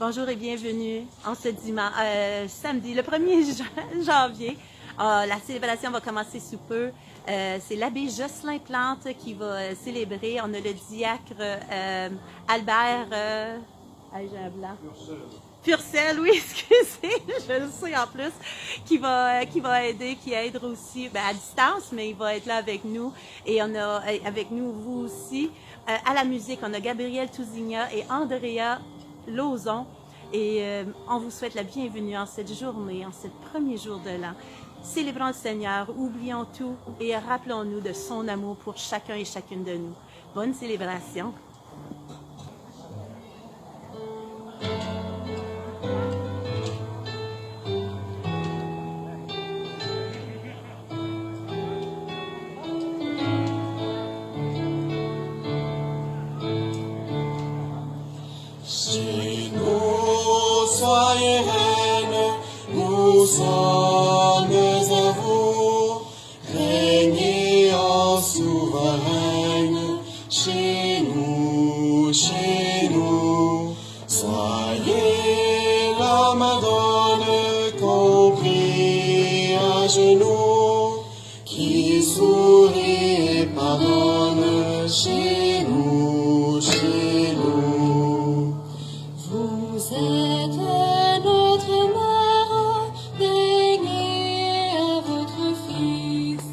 Bonjour et bienvenue en ce samedi, le 1er janvier. La célébration va commencer sous peu. C'est l'abbé Jocelyn Plante qui va célébrer. On a le diacre Albert... j'ai un blanc. Purcell, oui, excusez, je le sais en plus, qui va aider, qui aide aussi à distance, mais il va être là avec nous. Et on a avec nous, vous aussi, à la musique, on a Gabriel Tousigna et Andrea Lauzon. Et on vous souhaite la bienvenue en cette journée, en ce premier jour de l'an. Célébrons le Seigneur, oublions tout et rappelons-nous de son amour pour chacun et chacune de nous. Bonne célébration! Chez nous, soyez reine, nous sommes à vous, régnez en souveraine, chez nous, soyez la Madone compris à genoux, qui sourit et pardonne, chez nous, chez nous. Vous êtes notre mère, daignez à votre Fils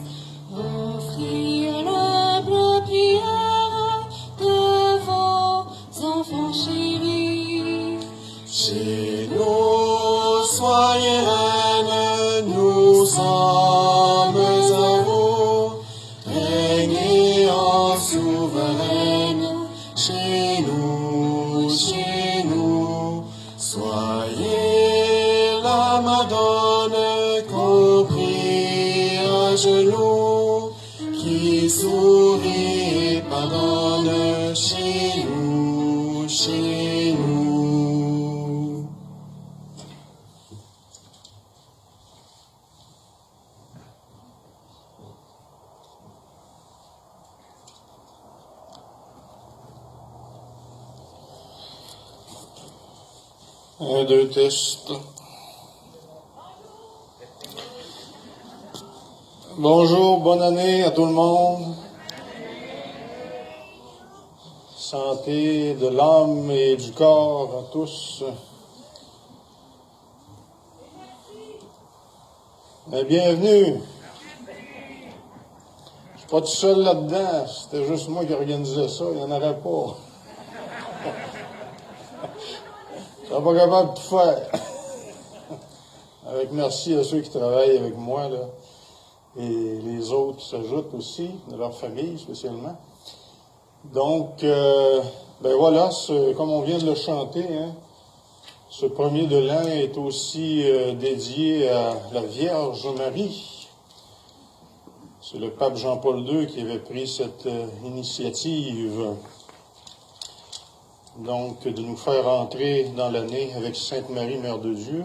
offrir l'humble prière de vos enfants chéris. Chez nous, soyez reine, nous sommes à vous, régnez en souveraine, chez nous, soyez la Madone compris à genoux, qui sourit et pardonne, chez nous, chez nous. Un, deux, tests. Bonjour, bonne année à tout le monde. Santé de l'âme et du corps à tous. Mais bienvenue. Je suis pas tout seul là-dedans. C'était juste moi qui organisais ça. Il n'y en aurait pas. Je ne serais pas capable de tout faire. Avec merci à ceux qui travaillent avec moi, là. Et les autres s'ajoutent aussi, de leur famille spécialement. Donc, voilà, comme on vient de le chanter, hein, ce premier de l'an est aussi dédié à la Vierge Marie. C'est le pape Jean-Paul II qui avait pris cette initiative. Donc, de nous faire entrer dans l'année avec Sainte Marie, Mère de Dieu.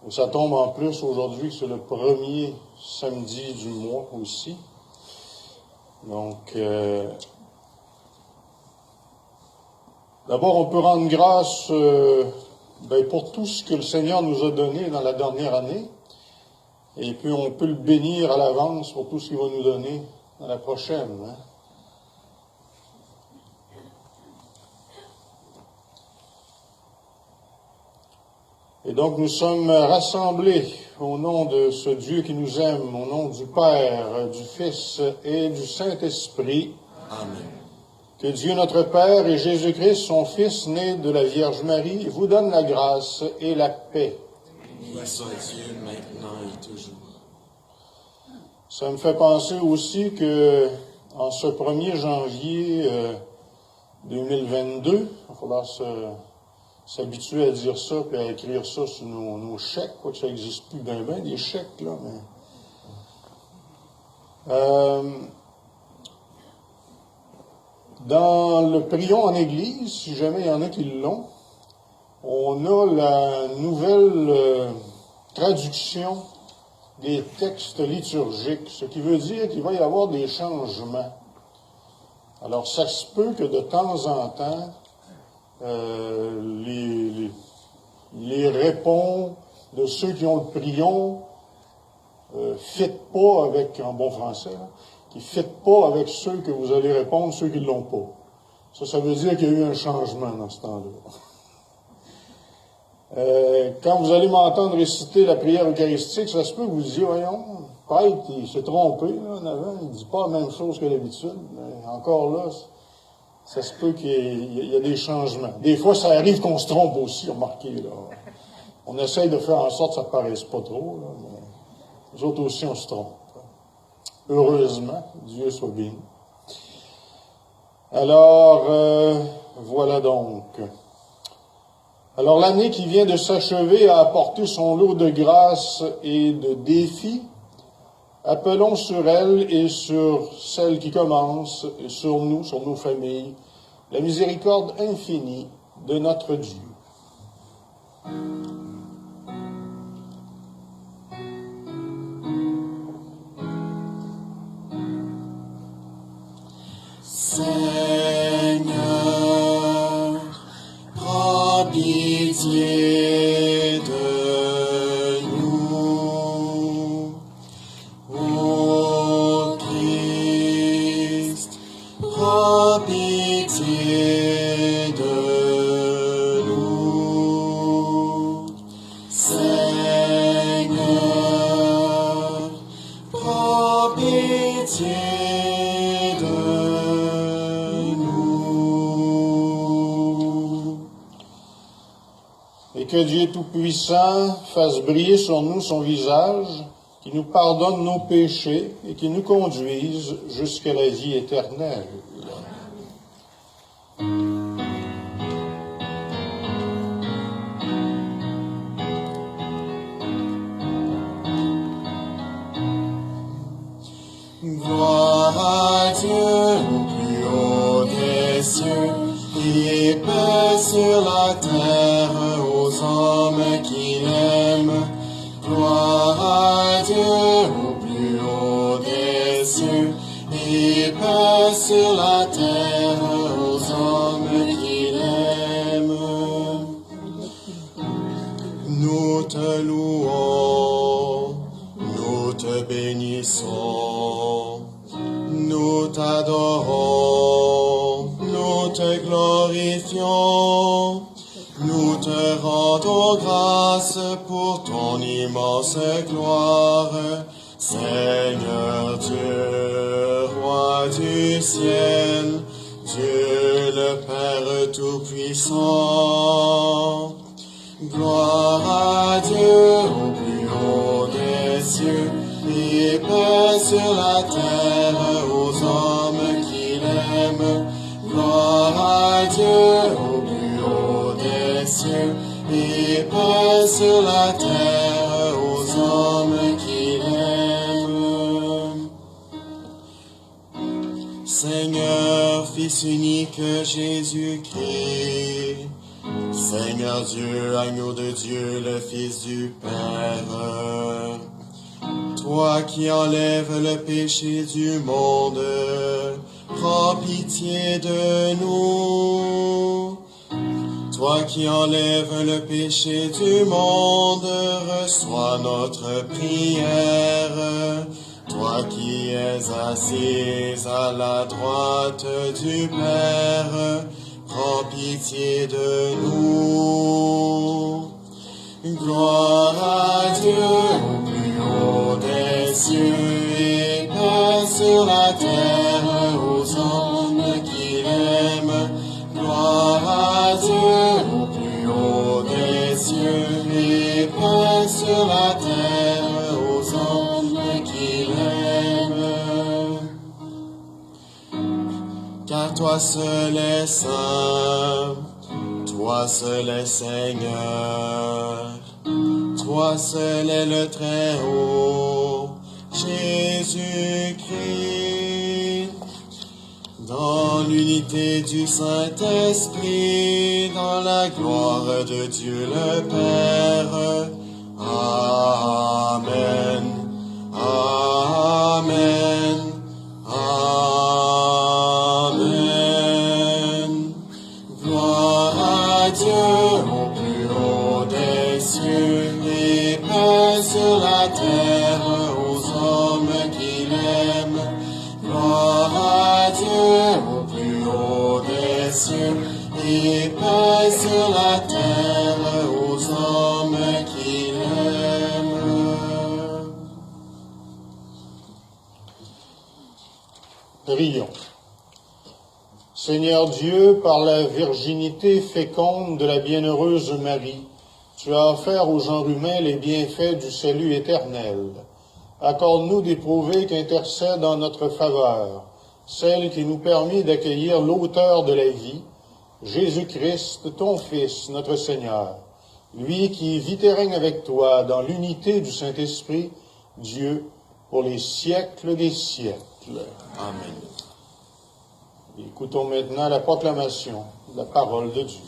Et ça tombe en plus aujourd'hui que c'est le premier samedi du mois aussi. Donc, d'abord, on peut rendre grâce pour tout ce que le Seigneur nous a donné dans la dernière année. Et puis, on peut le bénir à l'avance pour tout ce qu'il va nous donner dans la prochaine. Hein? Et donc, nous sommes rassemblés au nom de ce Dieu qui nous aime, au nom du Père, du Fils et du Saint-Esprit. Amen. Que Dieu notre Père et Jésus-Christ, son Fils, né de la Vierge Marie, vous donne la grâce et la paix. Béni soit Dieu maintenant et toujours. Ça me fait penser aussi que en ce 1er janvier 2022, il faudra s'habituer à dire ça et à écrire ça sur nos chèques, quoi que ça n'existe plus bien, des chèques, là, mais... dans le prion en Église, si jamais il y en a qui l'ont, on a la nouvelle traduction des textes liturgiques, ce qui veut dire qu'il va y avoir des changements. Alors, ça se peut que de temps en temps, les qui répond, de ceux qui ont le prion, fit pas avec, en bon français, là, qui fit pas avec ceux que vous allez répondre, ceux qui ne l'ont pas. Ça veut dire qu'il y a eu un changement dans ce temps-là. Quand vous allez m'entendre réciter la prière eucharistique, ça se peut que vous disiez, voyons, Pâtre, il s'est trompé, là, en avant, il ne dit pas la même chose que d'habitude. Mais encore là, ça se peut qu'il y a des changements. Des fois, ça arrive qu'on se trompe aussi, remarquez, là. On essaye de faire en sorte que ça ne paraisse pas trop, là, mais nous autres aussi, on se trompe. Heureusement, Dieu soit béni. Alors, voilà donc. Alors, l'année qui vient de s'achever a apporté son lot de grâce et de défis. Appelons sur elle et sur celle qui commence, et sur nous, sur nos familles, la miséricorde infinie de notre Dieu. Seigneur, prends pitié de nous. Ô Christ, prends pitié de nous. Seigneur, prends pitié de nous. Et que Dieu Tout-Puissant fasse briller sur nous son visage, qui nous pardonne nos péchés et qui nous conduise jusqu'à la vie éternelle. Gloire à Dieu au plus haut des cieux, et paix sur la terre aux hommes qui l'aiment. Gloire à Dieu au plus haut des cieux, et paix sur la terre aux hommes qui l'aiment. Nous te louons, nous te bénissons, nous t'adorons, nous te glorifions. Nous te rendons grâce pour ton immense gloire, Seigneur Dieu, Roi du ciel, Dieu le Père Tout-Puissant. Gloire à Dieu au plus haut des cieux, et paix sur la terre aux hommes qui l'aiment. Gloire à Dieu au plus haut des cieux, et paix sur la terre aux hommes qui l'aiment. Seigneur, Fils unique Jésus-Christ, Seigneur Dieu, agneau de Dieu, le Fils du Père, toi qui enlèves le péché du monde, prends pitié de nous. Toi qui enlèves le péché du monde, reçois notre prière. Toi qui es assise à la droite du Père, prends pitié de nous. Gloire à Dieu au plus haut des cieux, et paix sur la terre aux hommes qui l'aiment. Gloire à Dieu au plus haut des cieux, et paix sur la terre aux hommes qui l'aiment. Car toi seul es saint, toi seul es Seigneur, toi seul est le Très-Haut, Jésus-Christ. Dans l'unité du Saint-Esprit, dans la gloire de Dieu le Père. Amen. Amen. Amen. Gloire à Dieu au plus haut des cieux et paix sur la terre aux hommes qui l'aiment. Gloire à Dieu au plus haut des cieux et paix sur la terre aux hommes qui l'aiment. Prions. Seigneur Dieu, par la virginité féconde de la bienheureuse Marie, tu as offert aux genres humains les bienfaits du salut éternel. Accorde-nous d'éprouver qu'intercède en notre faveur, celle qui nous permet d'accueillir l'auteur de la vie, Jésus-Christ, ton Fils, notre Seigneur, lui qui vit et règne avec toi dans l'unité du Saint-Esprit, Dieu, pour les siècles des siècles. Amen. Écoutons maintenant la proclamation de la parole de Dieu.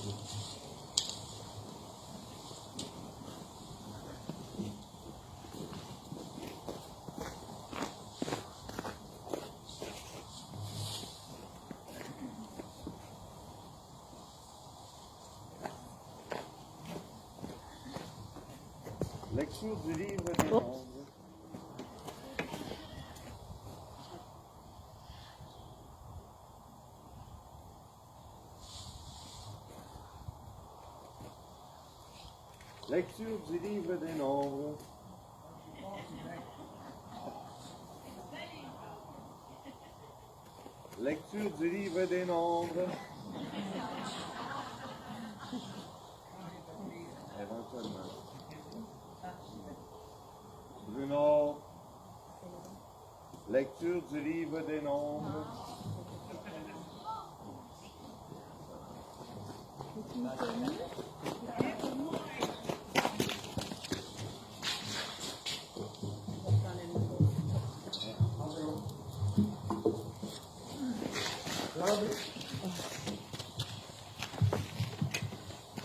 Lecture du livre des Nombres. Lecture du livre des Nombres. Lecture du livre des Nombres. Éventuellement. Bruno. Lecture du livre des Nombres.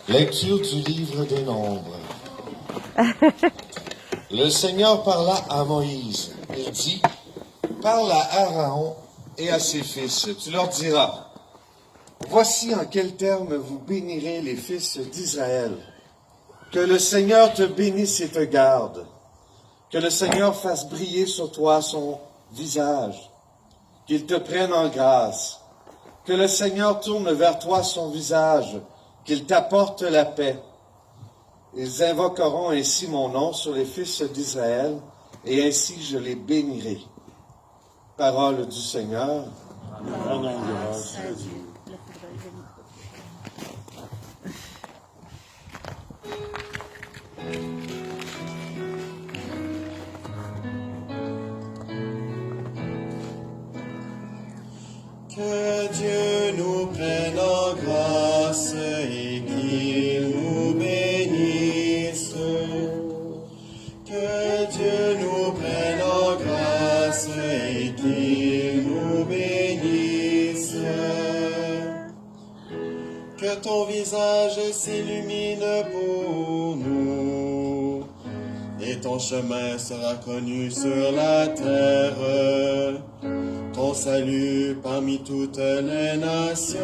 Lecture du livre des Nombres. Le Seigneur parla à Moïse. Il dit, parle à Aaron et à ses fils. Tu leur diras, voici en quels termes vous bénirez les fils d'Israël. Que le Seigneur te bénisse et te garde. Que le Seigneur fasse briller sur toi son visage. Qu'il te prenne en grâce. Que le Seigneur tourne vers toi son visage. Qu'il t'apporte la paix. Ils invoqueront ainsi mon nom sur les fils d'Israël, et ainsi je les bénirai. Parole du Seigneur. Rendons grâce à Dieu. Que Dieu nous prenne en grâce et qu'il nous bénisse. Que Dieu nous prenne en grâce et qu'il nous bénisse. Que ton visage s'illumine pour nous et ton chemin sera connu sur la terre. Ton salut parmi toutes les nations.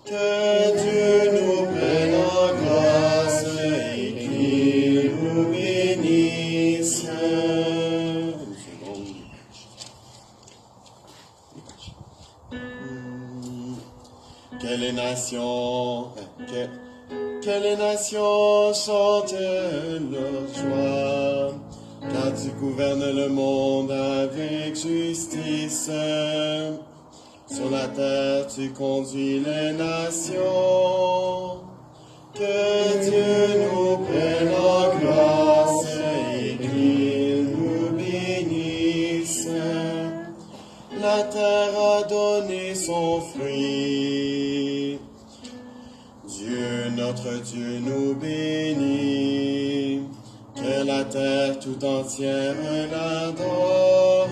Que Dieu nous prenne en grâce et qu'il nous bénisse. Que les nations chantent leur joie. Car tu gouvernes le monde avec justice. Sur la terre, tu conduis les nations. Que Dieu nous prenne en grâce et qu'il nous bénisse. La terre a donné son fruit. Dieu, notre Dieu, nous bénit. Que la terre tout entière l'adore.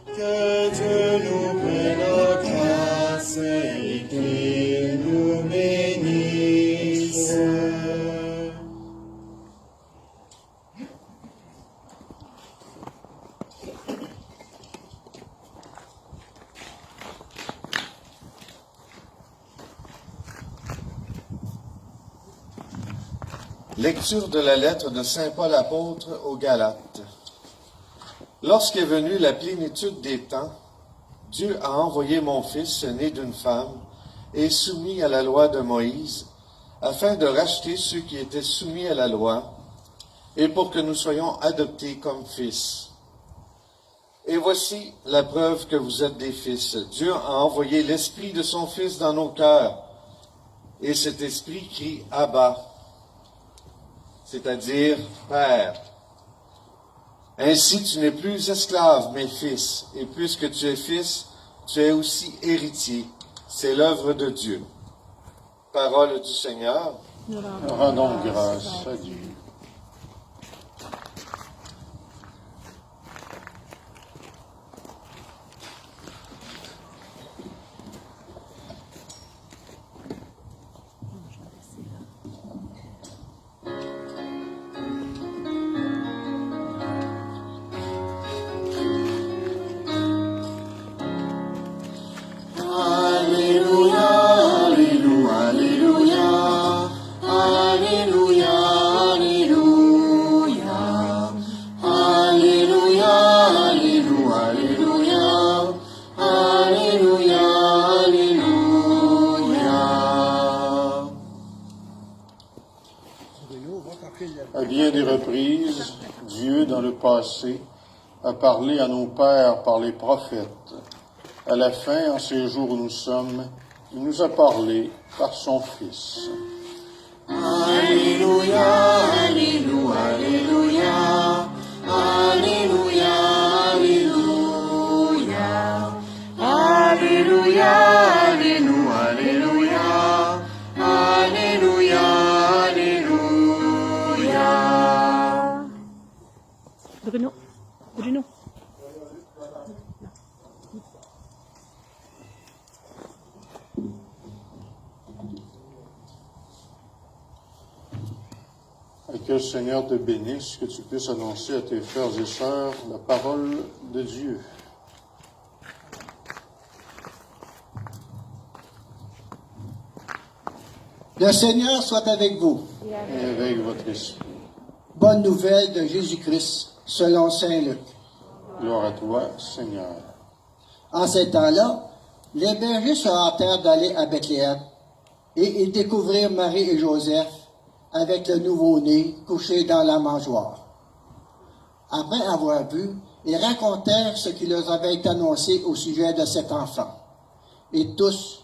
Que Dieu nous prenne en grâce et qu'il nous bénisse. Lecture de la lettre de Saint Paul apôtre aux Galates. Lorsqu'est venue la plénitude des temps, Dieu a envoyé mon Fils, né d'une femme, et soumis à la loi de Moïse, afin de racheter ceux qui étaient soumis à la loi, et pour que nous soyons adoptés comme fils. Et voici la preuve que vous êtes des fils. Dieu a envoyé l'Esprit de son Fils dans nos cœurs, et cet Esprit crie « Abba », c'est-à-dire « Père ». Ainsi tu n'es plus esclave, mais fils, et puisque tu es fils, tu es aussi héritier. C'est l'œuvre de Dieu. Parole du Seigneur. Rendons grâce à Dieu. Alléluia, Alléluia, Alléluia, Alléluia, Alléluia, Alléluia, Alléluia, Alléluia, Alléluia. À bien des reprises, Dieu, dans le passé, a parlé à nos pères par les prophètes. À la fin, en ces jours où nous sommes, il nous a parlé par son Fils. Alléluia, Alléluia, Alléluia, Alléluia, Alléluia, Alléluia, Alléluia, Alléluia, Alléluia. Bruno. Et que le Seigneur te bénisse, que tu puisses annoncer à tes frères et sœurs la parole de Dieu. Le Seigneur soit avec vous. Et avec votre esprit. Bonne nouvelle de Jésus-Christ, selon Saint Luc. Gloire à toi, Seigneur. En ces temps-là, les bergers se hâtèrent d'aller à Bethléem, et ils découvrirent Marie et Joseph avec le nouveau-né couché dans la mangeoire. Après avoir vu, ils racontèrent ce qui leur avait été annoncé au sujet de cet enfant. Et tous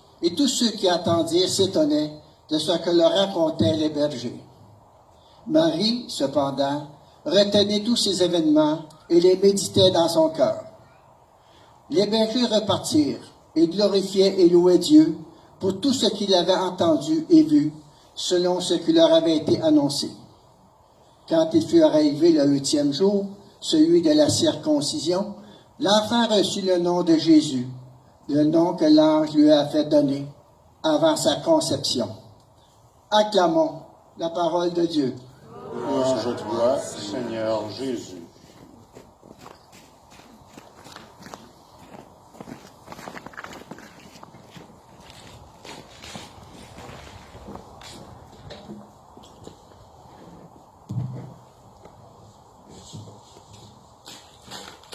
ceux qui attendirent s'étonnaient de ce que leur racontaient les bergers. Marie, cependant, retenait tous ces événements et les méditait dans son cœur. Les bergers repartirent et glorifiaient et louaient Dieu pour tout ce qu'ils avaient entendu et vu, selon ce qui leur avait été annoncé. Quand il fut arrivé le 8e jour, celui de la circoncision, l'enfant reçut le nom de Jésus, le nom que l'ange lui a fait donner avant sa conception. Acclamons la parole de Dieu. Louange à toi, Seigneur Jésus.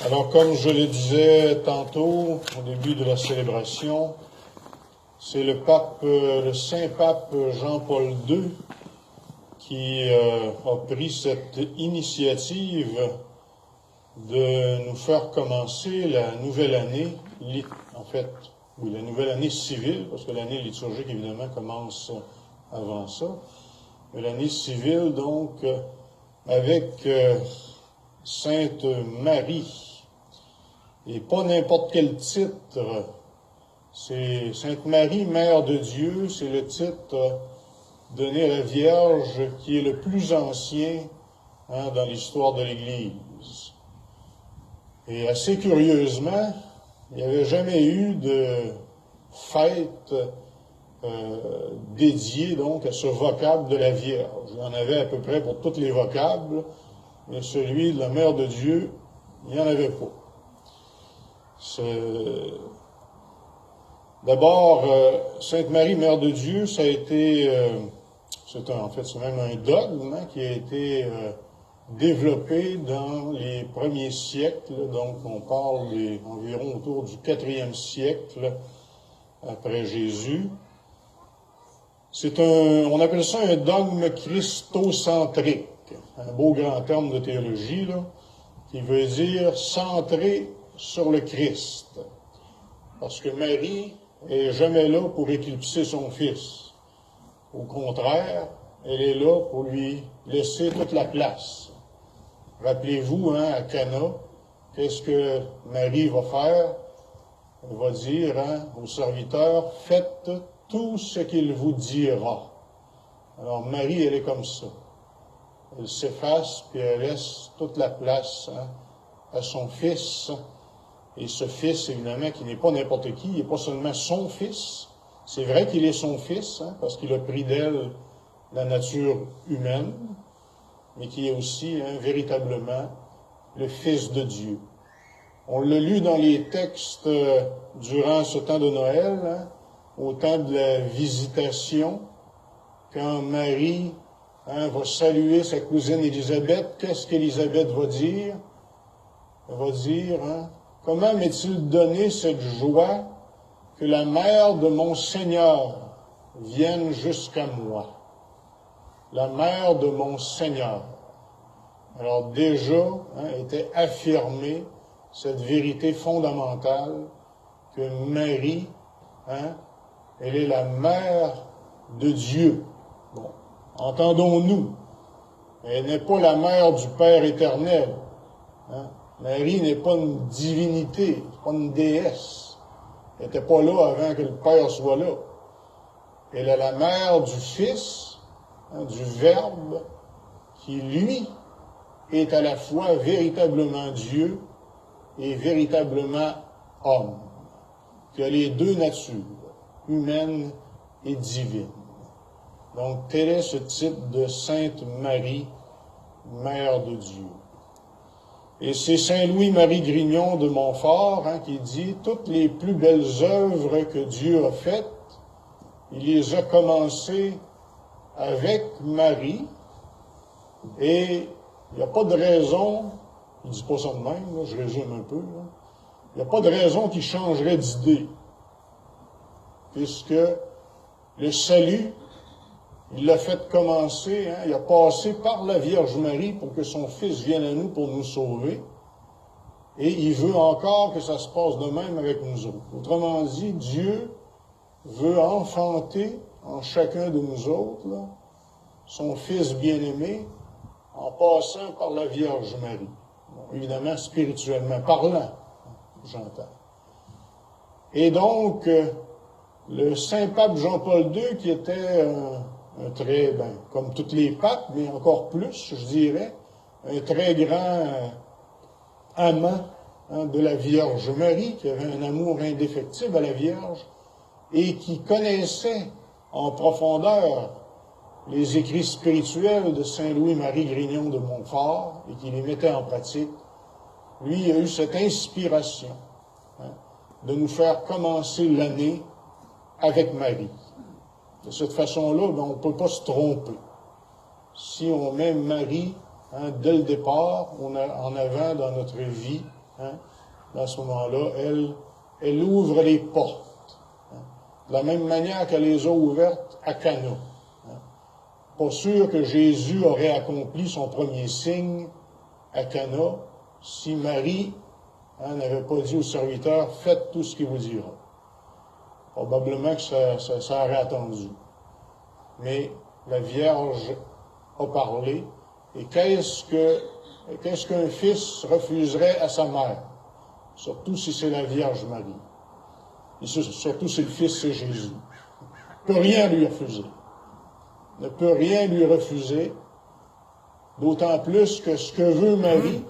Alors, comme je le disais tantôt, au début de la célébration, c'est le Saint-Pape Jean-Paul II qui a pris cette initiative de nous faire commencer la nouvelle année, la nouvelle année civile, parce que l'année liturgique, évidemment, commence avant ça, mais l'année civile, donc, avec Sainte Marie. Et pas n'importe quel titre. C'est Sainte Marie, Mère de Dieu, c'est le titre donné à la Vierge qui est le plus ancien dans l'histoire de l'Église. Et assez curieusement, il n'y avait jamais eu de fête dédiée donc à ce vocable de la Vierge. Il y en avait à peu près pour tous les vocables, mais celui de la Mère de Dieu, il n'y en avait pas. D'abord, Sainte Marie, Mère de Dieu, ça a été En fait, c'est même un dogme qui a été développé dans les premiers siècles. Donc, on parle environ autour du 4e siècle après Jésus. On appelle ça un dogme christocentrique. Un beau grand terme de théologie, là, qui veut dire centré sur le Christ. Parce que Marie est jamais là pour éclipser son Fils. Au contraire, elle est là pour lui laisser toute la place. Rappelez-vous, à Cana, qu'est-ce que Marie va faire? Elle va dire aux serviteurs, faites tout ce qu'il vous dira. Alors Marie, elle est comme ça. Elle s'efface, puis elle laisse toute la place à son Fils. Et ce Fils, évidemment, qui n'est pas n'importe qui, il n'est pas seulement son Fils. C'est vrai qu'il est son Fils, parce qu'il a pris d'elle la nature humaine, mais qui est aussi véritablement le Fils de Dieu. On l'a lu dans les textes durant ce temps de Noël, au temps de la visitation, quand Marie va saluer sa cousine Élisabeth. Qu'est-ce qu'Élisabeth va dire? Elle va dire, comment m'est-il donné cette joie que la mère de mon Seigneur vienne jusqu'à moi? La mère de mon Seigneur. Alors déjà, était affirmée cette vérité fondamentale que Marie, elle est la mère de Dieu. Bon, entendons-nous, elle n'est pas la mère du Père éternel. Marie n'est pas une divinité, pas une déesse. Elle n'était pas là avant que le Père soit là. Elle est la mère du Fils, du Verbe, qui, lui, est à la fois véritablement Dieu et véritablement homme, qui a les deux natures, humaine et divine. Donc, tel est ce titre de Sainte Marie, Mère de Dieu. Et c'est Saint Louis-Marie Grignon de Montfort qui dit « Toutes les plus belles œuvres que Dieu a faites, il les a commencées avec Marie, et il n'y a pas de raison, il ne dit pas ça de même, là, je résume un peu, il n'y a pas de raison qu'il changerait d'idée, puisque le salut, il l'a fait commencer, il a passé par la Vierge Marie pour que son Fils vienne à nous pour nous sauver, et il veut encore que ça se passe de même avec nous autres. Autrement dit, Dieu veut enfanter en chacun de nous autres son Fils bien-aimé en passant par la Vierge Marie. Bon, évidemment, spirituellement parlant, j'entends. Et donc, le Saint-Pape Jean-Paul II, qui était un très, comme tous les papes, mais encore plus, je dirais, un très grand amant de la Vierge Marie, qui avait un amour indéfectible à la Vierge, et qui connaissait en profondeur les écrits spirituels de Saint Louis-Marie Grignon de Montfort, et qui les mettait en pratique. Lui, il a eu cette inspiration de nous faire commencer l'année avec Marie. De cette façon-là, on ne peut pas se tromper. Si on met Marie, dès le départ, en avant dans notre vie, dans ce moment-là, elle ouvre les portes. De la même manière qu'elle les a ouvertes à Cana. Pas sûr que Jésus aurait accompli son premier signe à Cana si Marie n'avait pas dit au serviteur, faites tout ce qu'il vous dira. Probablement que ça aurait attendu. Mais la Vierge a parlé. Et qu'est-ce qu'un fils refuserait à sa mère? Surtout si c'est la Vierge Marie. Et surtout si le Fils, c'est Jésus. Il ne peut rien lui refuser. Il ne peut rien lui refuser. D'autant plus que ce que veut Marie,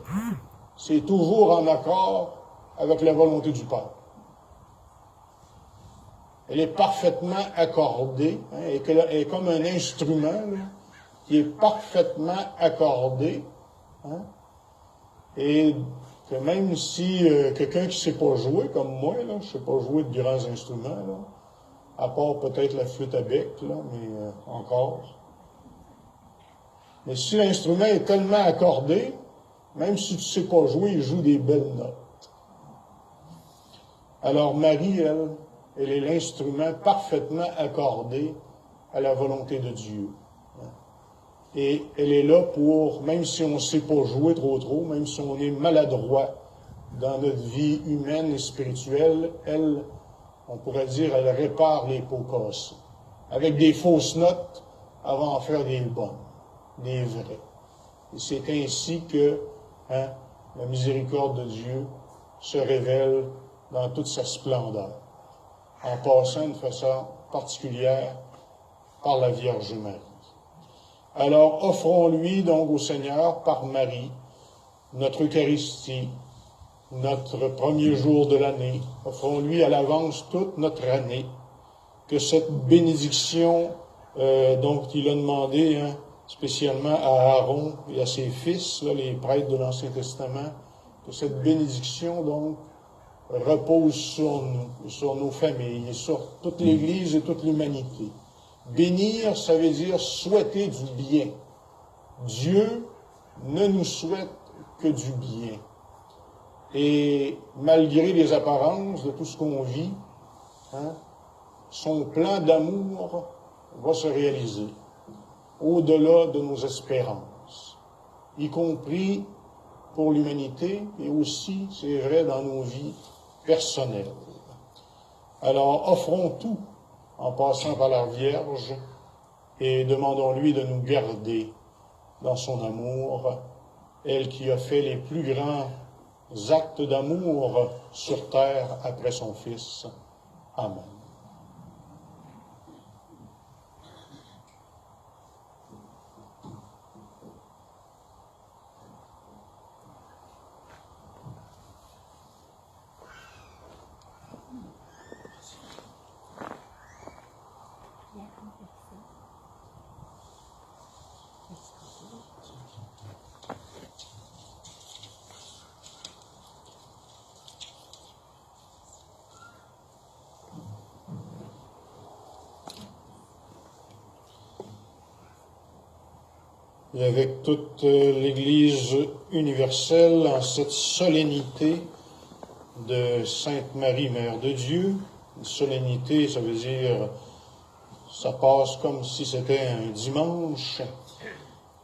c'est toujours en accord avec la volonté du Père. Elle est parfaitement accordée, elle est comme un instrument qui est parfaitement accordé, et que même si quelqu'un qui ne sait pas jouer, comme moi, je ne sais pas jouer de grands instruments, à part peut-être la flûte à bec, mais encore, Mais si l'instrument est tellement accordé, même si tu ne sais pas jouer, il joue des belles notes. Alors Marie, elle est l'instrument parfaitement accordé à la volonté de Dieu. Et elle est là pour, même si on ne sait pas jouer trop, même si on est maladroit dans notre vie humaine et spirituelle, elle, on pourrait dire, elle répare les pots cassés. Avec des fausses notes, elle va en faire des bonnes, des vraies. Et c'est ainsi que la miséricorde de Dieu se révèle dans toute sa splendeur, en passant de façon particulière par la Vierge Marie. Alors, offrons-lui donc au Seigneur, par Marie, notre Eucharistie, notre premier jour de l'année. Offrons-lui à l'avance toute notre année, que cette bénédiction dont il a demandé spécialement à Aaron et à ses fils, là, les prêtres de l'Ancien Testament, que cette bénédiction donc repose sur nous, sur nos familles, et sur toute l'Église et toute l'humanité. Bénir, ça veut dire souhaiter du bien. Dieu ne nous souhaite que du bien. Et malgré les apparences de tout ce qu'on vit, son plan d'amour va se réaliser au-delà de nos espérances, y compris pour l'humanité, et aussi, c'est vrai, dans nos vies personnelles. Alors, offrons tout en passant par la Vierge et demandons-lui de nous garder dans son amour, elle qui a fait les plus grands actes d'amour sur terre après son Fils. Amen. Et avec toute l'Église universelle, en cette solennité de Sainte Marie, Mère de Dieu, une solennité, ça veut dire, ça passe comme si c'était un dimanche.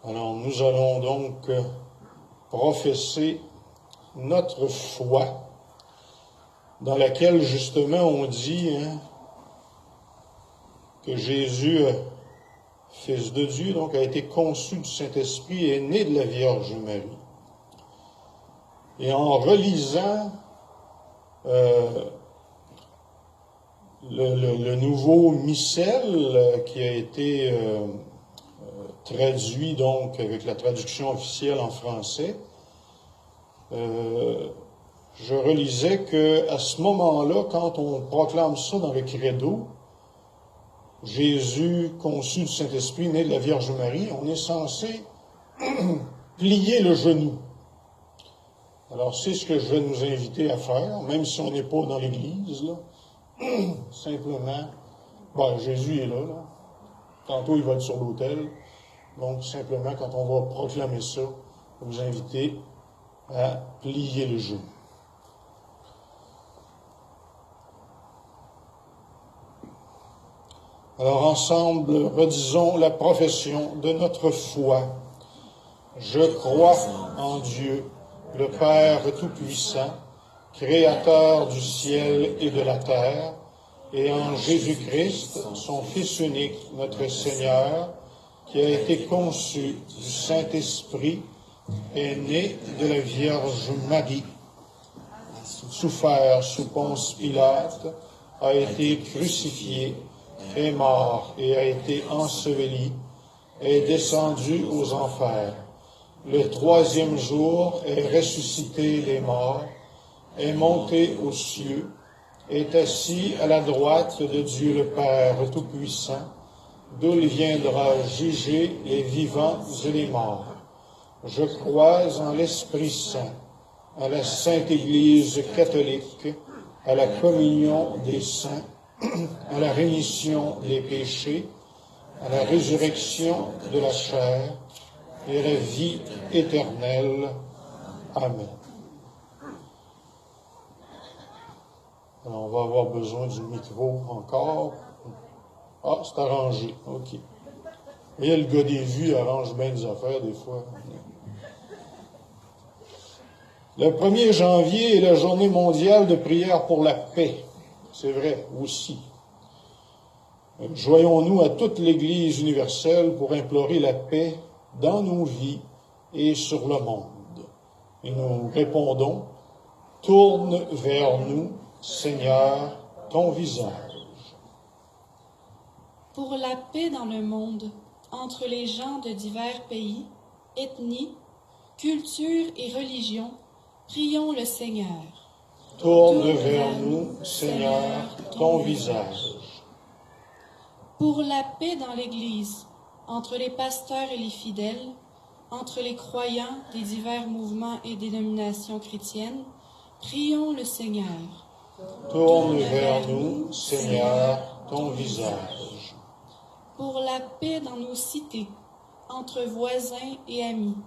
Alors nous allons donc professer notre foi, dans laquelle justement on dit que Jésus, Fils de Dieu, donc, a été conçu du Saint-Esprit et est né de la Vierge Marie. Et en relisant le nouveau missel qui a été traduit, donc, avec la traduction officielle en français, je relisais qu'à ce moment-là, quand on proclame ça dans le credo, Jésus, conçu du Saint-Esprit, né de la Vierge Marie, on est censé plier le genou. Alors, c'est ce que je vais nous inviter à faire, même si on n'est pas dans l'Église, là. Simplement, Jésus est là. Tantôt, il va être sur l'autel. Donc, simplement, quand on va proclamer ça, je vais vous inviter à plier le genou. Alors ensemble, redisons la profession de notre foi. Je crois en Dieu, le Père Tout-Puissant, Créateur du ciel et de la terre, et en Jésus-Christ, son Fils unique, notre Seigneur, qui a été conçu du Saint-Esprit, est né de la Vierge Marie, souffert sous Ponce Pilate, a été crucifié, est mort et a été enseveli, est descendu aux enfers. Le troisième jour est ressuscité des morts, est monté aux cieux, est assis à la droite de Dieu le Père Tout-Puissant, d'où il viendra juger les vivants et les morts. Je crois en l'Esprit Saint, à la Sainte Église catholique, à la communion des saints, à la rémission des péchés, à la résurrection de la chair, et la vie éternelle. Amen. Alors, on va avoir besoin du micro encore. Ah, c'est arrangé. OK. Et le gars des vues arrange bien des affaires des fois. Le 1er janvier est la journée mondiale de prière pour la paix. C'est vrai, aussi. Joignons-nous à toute l'Église universelle pour implorer la paix dans nos vies et sur le monde. Et nous répondons, tourne vers nous, Seigneur, ton visage. Pour la paix dans le monde, entre les gens de divers pays, ethnies, cultures et religions, prions le Seigneur. Tourne vers nous, Seigneur, ton visage. Pour la paix dans l'Église, entre les pasteurs et les fidèles, entre les croyants des divers mouvements et dénominations chrétiennes, prions le Seigneur. Tourne vers nous, Seigneur, ton visage. Pour la paix dans nos cités, entre voisins et amis,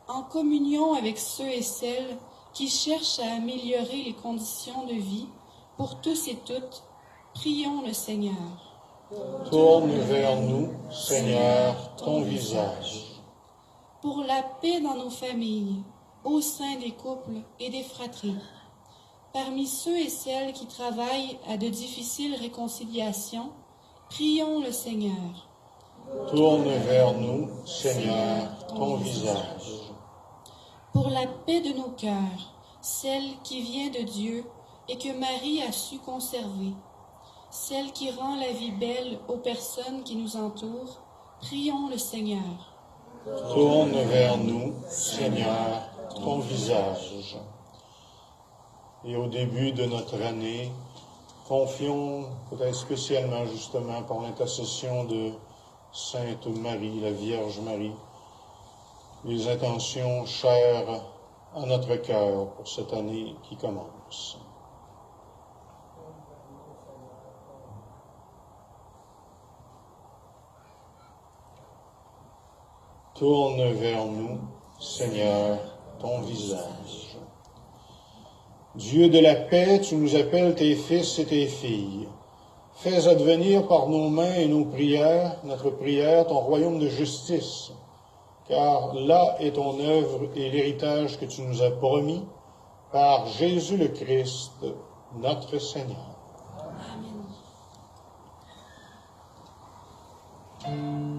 en communion avec ceux et celles qui cherchent à améliorer les conditions de vie pour tous et toutes, prions le Seigneur. Tourne vers nous, Seigneur, ton visage. Pour la paix dans nos familles, au sein des couples et des fratries, parmi ceux et celles qui travaillent à de difficiles réconciliations, prions le Seigneur. Tourne vers nous, Seigneur, ton visage. Pour la paix de nos cœurs, celle qui vient de Dieu et que Marie a su conserver, celle qui rend la vie belle aux personnes qui nous entourent, prions le Seigneur. Tourne vers nous, Seigneur, ton visage. Et au début de notre année, confions peut-être spécialement justement par l'intercession de Sainte Marie, la Vierge Marie, les intentions chères à notre cœur pour cette année qui commence. Tourne vers nous, Seigneur, ton visage. Dieu de la paix, tu nous appelles tes fils et tes filles. Fais advenir par nos mains et nos prières, notre prière, ton royaume de justice, car là est ton œuvre et l'héritage que tu nous as promis par Jésus le Christ, notre Seigneur. Ave,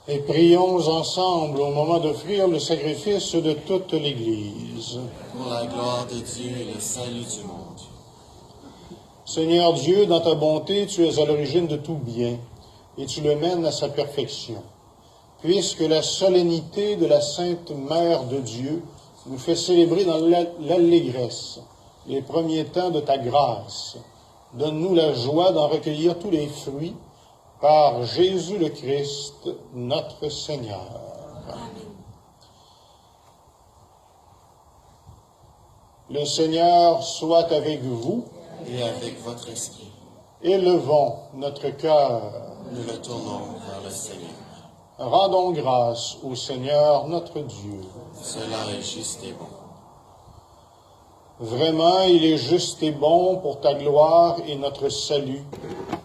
Et prions ensemble au moment d'offrir le sacrifice de toute l'Église. Pour la gloire de Dieu et le salut du monde. Seigneur Dieu, dans ta bonté, tu es à l'origine de tout bien et tu le mènes à sa perfection. Puisque la solennité de la Sainte Mère de Dieu nous fait célébrer dans l'allégresse les premiers temps de ta grâce, donne-nous la joie d'en recueillir tous les fruits par Jésus le Christ, notre Seigneur. Amen. Le Seigneur soit avec vous. Et avec votre esprit. Élevons notre cœur. Nous le tournons vers le Seigneur. Rendons grâce au Seigneur notre Dieu. Cela est juste et bon. Vraiment, il est juste et bon pour ta gloire et notre salut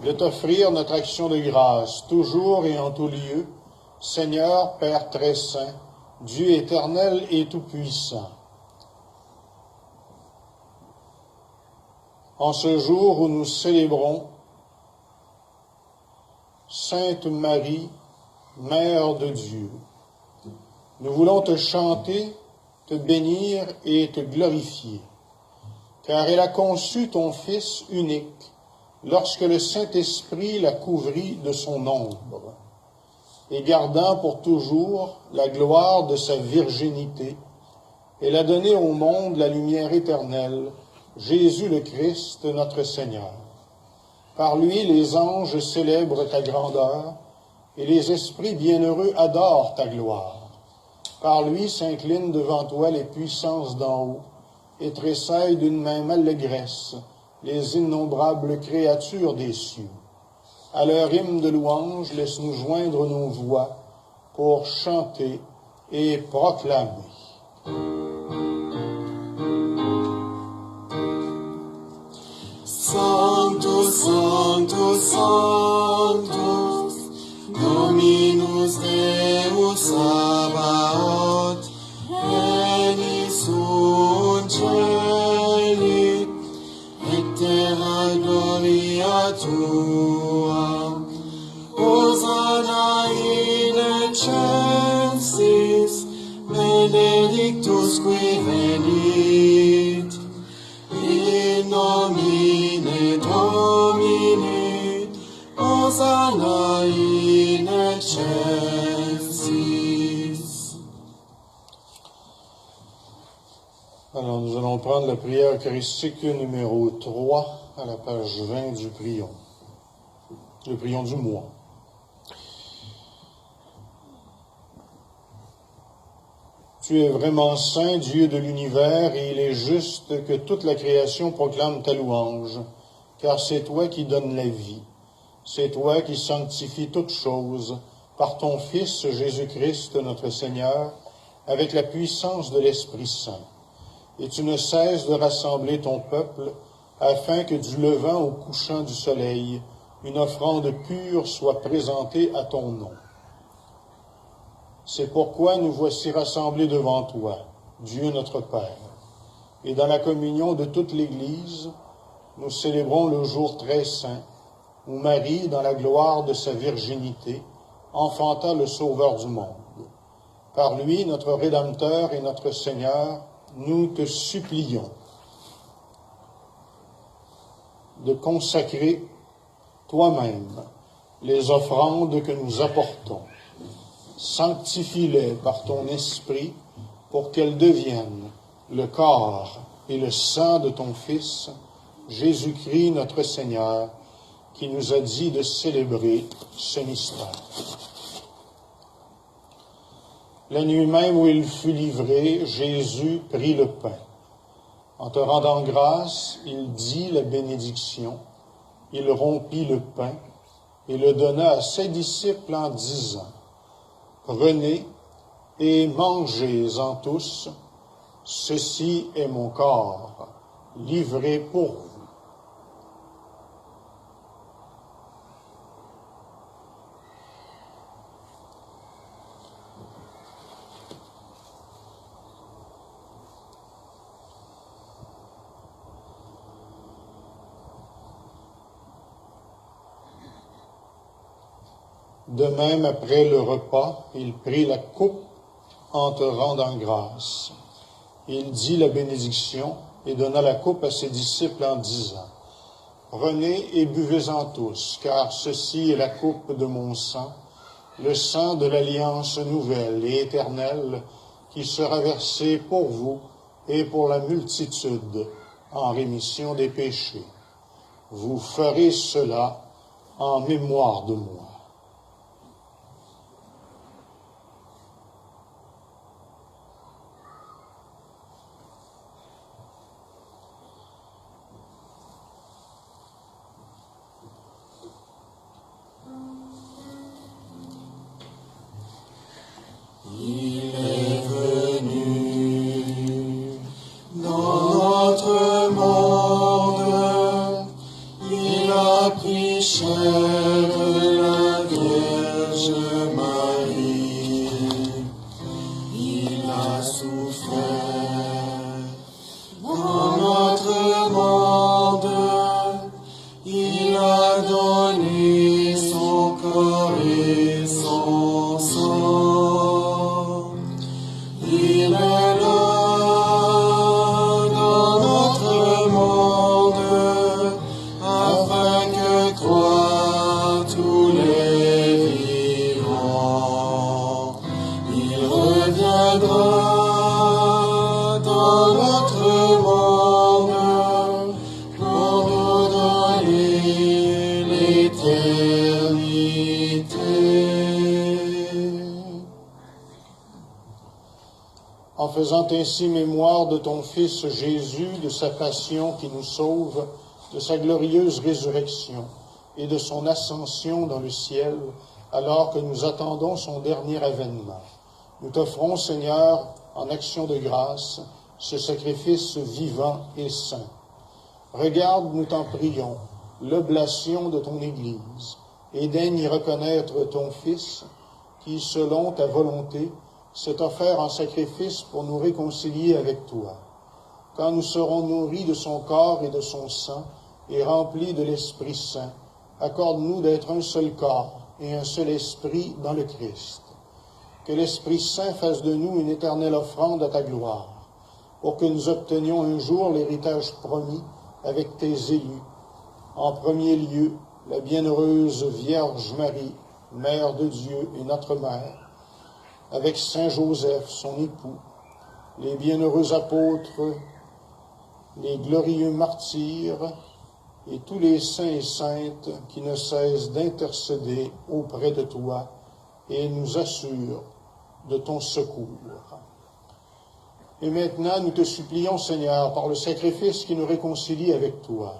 de t'offrir notre action de grâce, toujours et en tout lieu, Seigneur, Père très saint, Dieu éternel et tout-puissant. En ce jour où nous célébrons Sainte Marie, Mère de Dieu, nous voulons te chanter, te bénir et te glorifier, car elle a conçu ton Fils unique lorsque le Saint-Esprit l'a couvrit de son ombre, et gardant pour toujours la gloire de sa virginité, elle a donné au monde la lumière éternelle, Jésus le Christ, notre Seigneur. Par lui, les anges célèbrent ta grandeur et les esprits bienheureux adorent ta gloire. Par lui s'inclinent devant toi les puissances d'en haut et tressaillent d'une même allégresse les innombrables créatures des cieux. À leur hymne de louange, laisse-nous joindre nos voix pour chanter et proclamer. Sanctus, Sanctus, Sanctus, Dominus Deus Sabaoth, Veni sunt celi, et terra gloria tua. Hosanna in excelsis, benedictus qui venit, in nomine Domini, Hosanna in excelsis. Alors, nous allons prendre la prière eucharistique numéro 3 à la page 20 du prion. Le prion du mois. Tu es vraiment saint, Dieu de l'univers, et il est juste que toute la création proclame ta louange, car c'est toi qui donnes la vie. C'est toi qui sanctifies toutes choses par ton Fils Jésus-Christ, notre Seigneur, avec la puissance de l'Esprit Saint. Et tu ne cesses de rassembler ton peuple, afin que du levant au couchant du soleil, une offrande pure soit présentée à ton nom. C'est pourquoi nous voici rassemblés devant toi, Dieu notre Père. Et dans la communion de toute l'Église, nous célébrons le jour très saint, où Marie, dans la gloire de sa virginité, enfanta le Sauveur du monde. Par lui, notre Rédempteur et notre Seigneur, nous te supplions de consacrer toi-même les offrandes que nous apportons. Sanctifie-les par ton esprit pour qu'elles deviennent le corps et le sang de ton Fils, Jésus-Christ notre Seigneur, qui nous a dit de célébrer ce mystère. La nuit même où il fut livré, Jésus prit le pain. En te rendant grâce, il dit la bénédiction, il rompit le pain et le donna à ses disciples en disant: Prenez et mangez-en tous, ceci est mon corps, livré pour vous. De même, après le repas, il prit la coupe en te rendant grâce. Il dit la bénédiction et donna la coupe à ses disciples en disant, « Prenez et buvez-en tous, car ceci est la coupe de mon sang, le sang de l'alliance nouvelle et éternelle qui sera versé pour vous et pour la multitude en rémission des péchés. Vous ferez cela en mémoire de moi. » Il est venu dans notre monde, il a pris chair de la Vierge Marie, il a souffert dans notre monde, il a donné son corps et son sang. Il est là dans notre monde, afin que toi, tous les vivants, il reviendra dans notre monde pour nous donner l'éternité. En faisant ainsi mémoire de ton Fils Jésus, de sa passion qui nous sauve, de sa glorieuse résurrection et de son ascension dans le ciel, alors que nous attendons son dernier avènement, nous t'offrons, Seigneur, en action de grâce, ce sacrifice vivant et saint. Regarde, nous t'en prions, l'oblation de ton Église, et daigne y reconnaître ton Fils, qui, selon ta volonté, s'est offert en sacrifice pour nous réconcilier avec toi. Quand nous serons nourris de son corps et de son sang et remplis de l'Esprit Saint, accorde-nous d'être un seul corps et un seul esprit dans le Christ. Que l'Esprit Saint fasse de nous une éternelle offrande à ta gloire, pour que nous obtenions un jour l'héritage promis avec tes élus. En premier lieu, la bienheureuse Vierge Marie, Mère de Dieu et notre Mère, avec Saint Joseph, son époux, les bienheureux apôtres, les glorieux martyrs et tous les saints et saintes qui ne cessent d'intercéder auprès de toi et nous assurent de ton secours. Et maintenant, nous te supplions, Seigneur, par le sacrifice qui nous réconcilie avec toi,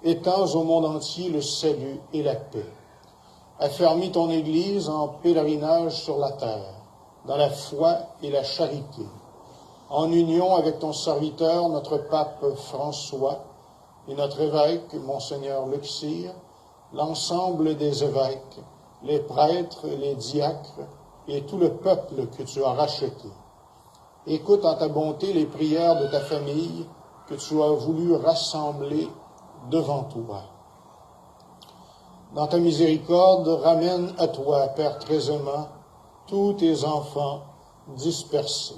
étends au monde entier le salut et la paix. Affermis ton Église en pèlerinage sur la terre, dans la foi et la charité, en union avec ton serviteur, notre pape François, et notre évêque, Monseigneur Luxire, l'ensemble des évêques, les prêtres, les diacres, et tout le peuple que tu as racheté. Écoute en ta bonté les prières de ta famille que tu as voulu rassembler devant toi. Dans ta miséricorde, ramène à toi, Père très aimant, tous tes enfants dispersés.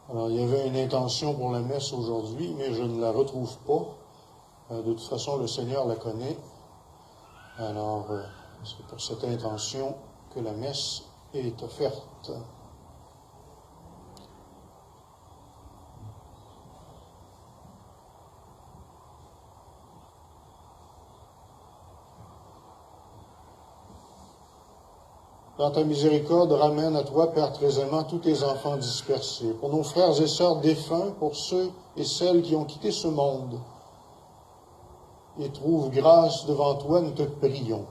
Alors, il y avait une intention pour la messe aujourd'hui, mais je ne la retrouve pas. De toute façon, le Seigneur la connaît. Alors, c'est pour cette intention que la messe est offerte. Dans ta miséricorde, ramène à toi, Père très aimant, tous tes enfants dispersés. Pour nos frères et sœurs défunts, pour ceux et celles qui ont quitté ce monde, et trouvent grâce devant toi, nous te prions.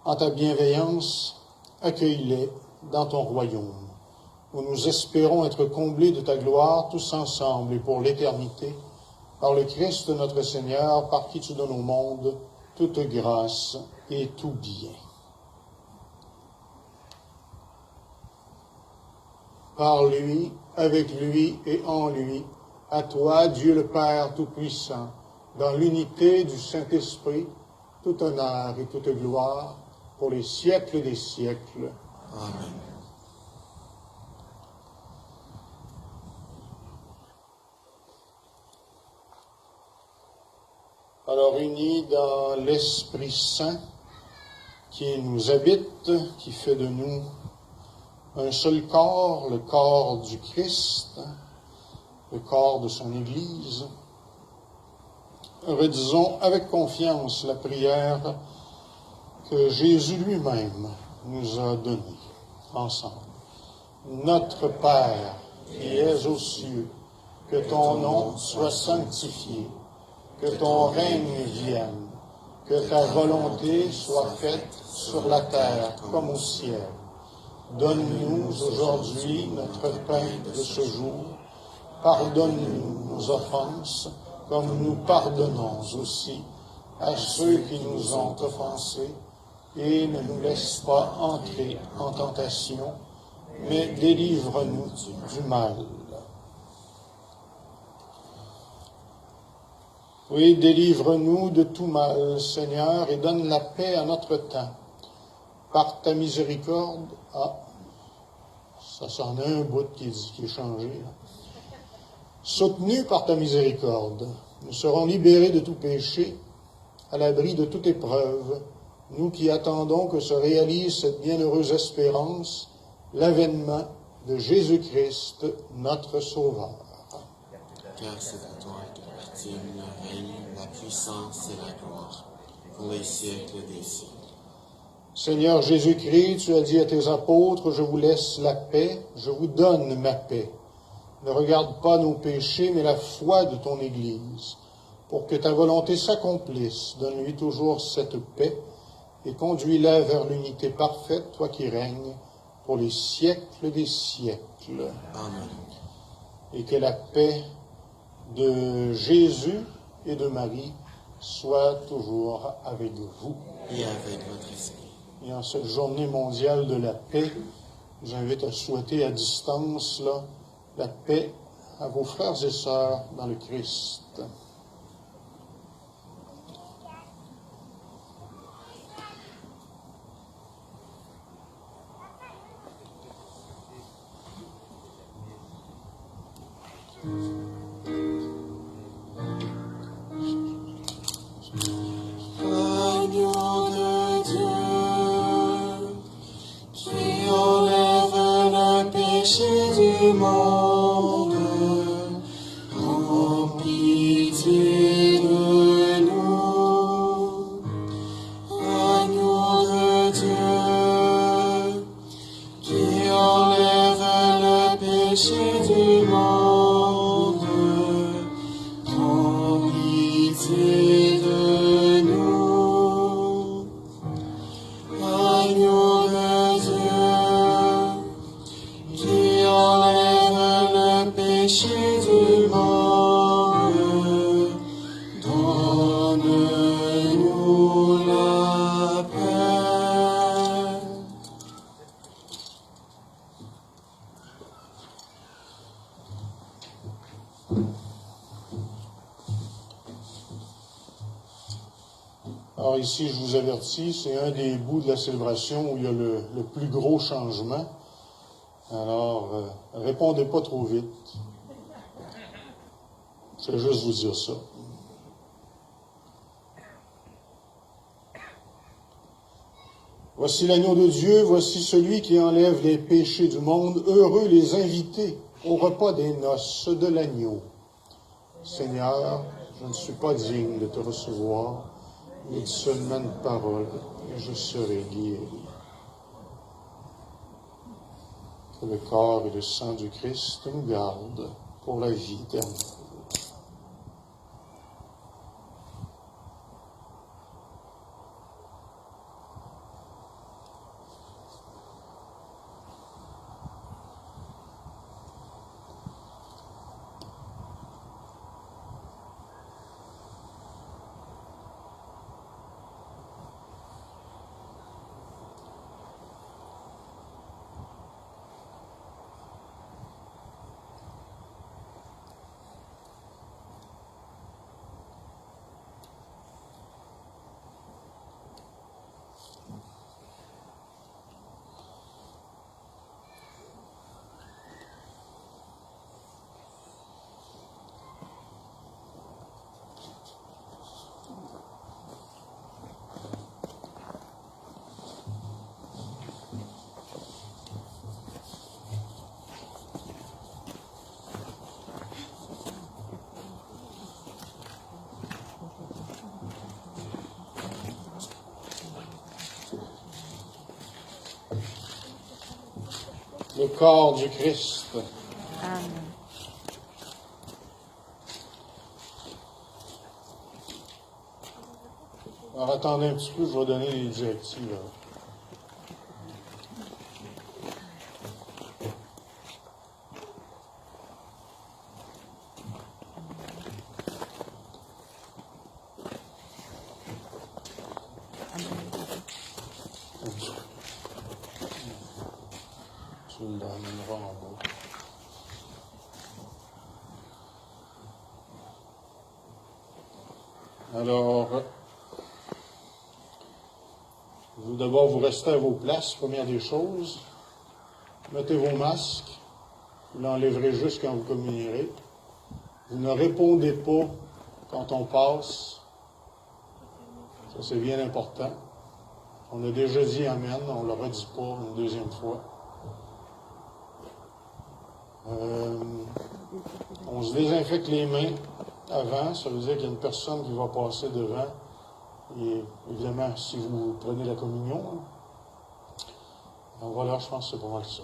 En ta bienveillance, accueille-les dans ton royaume, où nous espérons être comblés de ta gloire tous ensemble et pour l'éternité, par le Christ notre Seigneur, par qui tu donnes au monde toute grâce et tout bien. Par lui, avec lui et en lui, à toi, Dieu le Père Tout-Puissant, dans l'unité du Saint-Esprit, tout honneur et toute gloire, pour les siècles des siècles. Amen. Alors, unis dans l'Esprit Saint qui nous habite, qui fait de nous un seul corps, le corps du Christ, le corps de son Église, redisons avec confiance la prière que Jésus lui-même nous a donnée ensemble. Notre Père, qui es aux cieux, que ton nom soit sanctifié, que ton règne vienne, que ta volonté soit faite sur la terre comme au ciel. Donne-nous aujourd'hui notre pain de ce jour. Pardonne-nous nos offenses, comme nous pardonnons aussi à ceux qui nous ont offensés, et ne nous laisse pas entrer en tentation, mais délivre-nous du mal. Oui, délivre-nous de tout mal, Seigneur, et donne la paix à notre temps. Par ta miséricorde, ça s'en a un bout qui est changé. Soutenus par ta miséricorde, nous serons libérés de tout péché, à l'abri de toute épreuve, nous qui attendons que se réalise cette bienheureuse espérance, l'avènement de Jésus-Christ, notre Sauveur. Car c'est à toi qu'appartiennent le règne, la puissance et la gloire, pour les siècles des siècles. Seigneur Jésus-Christ, tu as dit à tes apôtres, je vous laisse la paix, je vous donne ma paix. Ne regarde pas nos péchés, mais la foi de ton Église. Pour que ta volonté s'accomplisse, donne-lui toujours cette paix et conduis-la vers l'unité parfaite, toi qui règnes pour les siècles des siècles. Amen. Et que la paix de Jésus et de Marie soit toujours avec vous. Et avec votre esprit. Et en cette journée mondiale de la paix, je vous invite à souhaiter à distance la paix à vos frères et sœurs dans le Christ. Agneau de Dieu, qui enlève le péché du monde, prends pitié de nous. Agneau de Dieu, qui enlève le péché du monde, prends pitié de nous. Agneau de Dieu, qui enlève le péché du monde, donne-nous la paix. Alors ici, je vous avertis, c'est un des bouts de la célébration où il y a le plus gros changement. Alors, répondez pas trop vite. Je vais juste vous dire ça. Voici l'agneau de Dieu, voici celui qui enlève les péchés du monde. Heureux les invités au repas des noces de l'agneau. Seigneur, je ne suis pas digne de te recevoir, mais dis seulement une parole, et je serai guéri. Que le corps et le sang du Christ nous gardent pour la vie éternelle. le corps du Christ. Amen. Alors attendez un petit peu, je vais donner les directives. Là. Tu l'amèneras en bas. Alors, d'abord, vous restez à vos places, première des choses. Mettez vos masques. Vous l'enlèverez juste quand vous communierez. Vous ne répondez pas quand on passe. Ça, c'est bien important. On a déjà dit Amen, on ne le redit pas une deuxième fois. On se désinfecte les mains avant, ça veut dire qu'il y a une personne qui va passer devant. Et évidemment, si vous prenez la communion, donc voilà, je pense que c'est pas mal ça.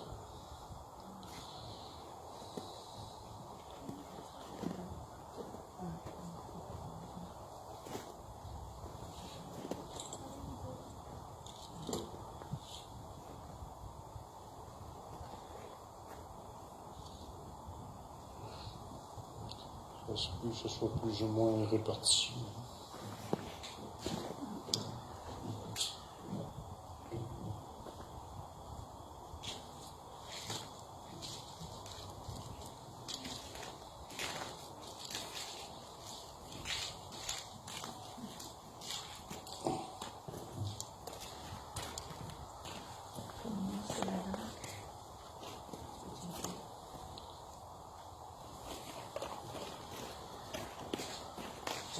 Que ce soit plus ou moins réparti.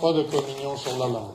Pas de communion sur la langue.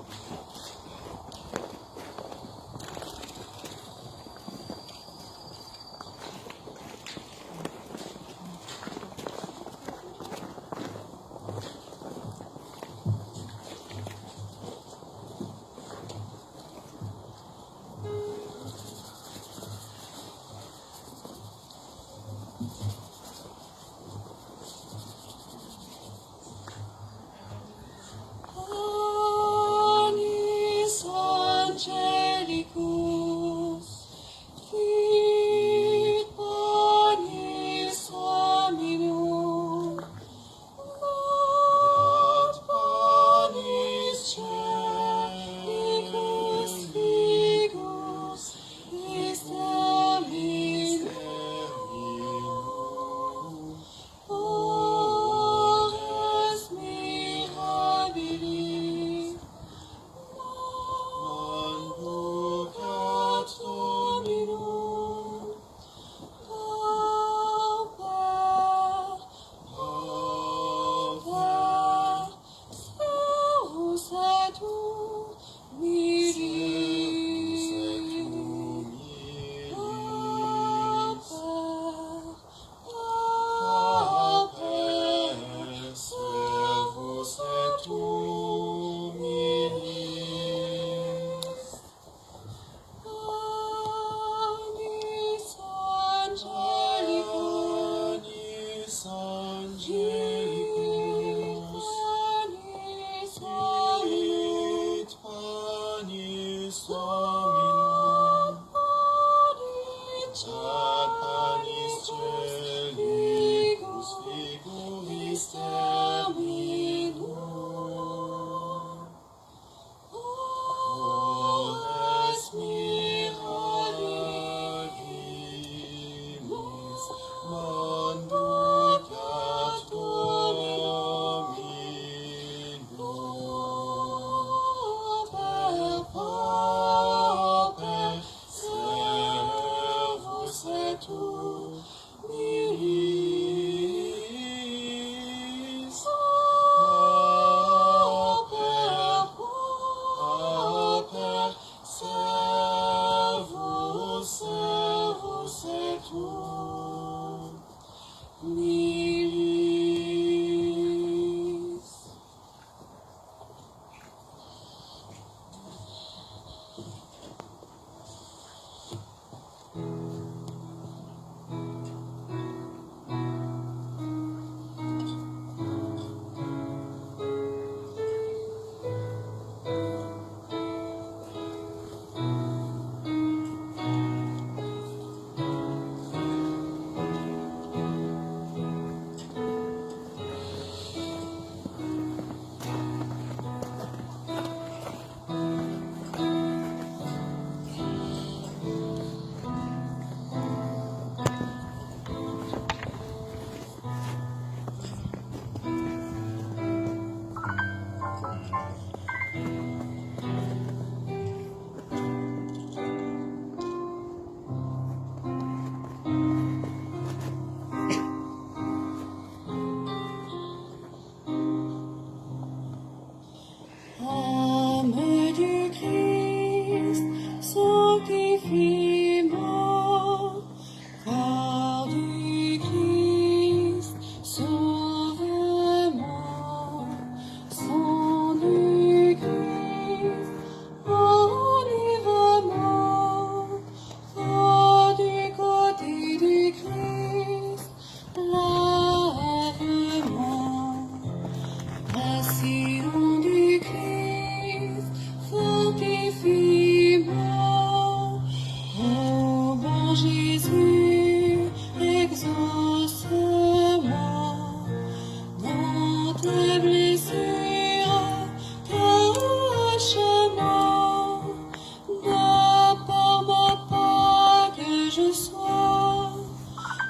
sois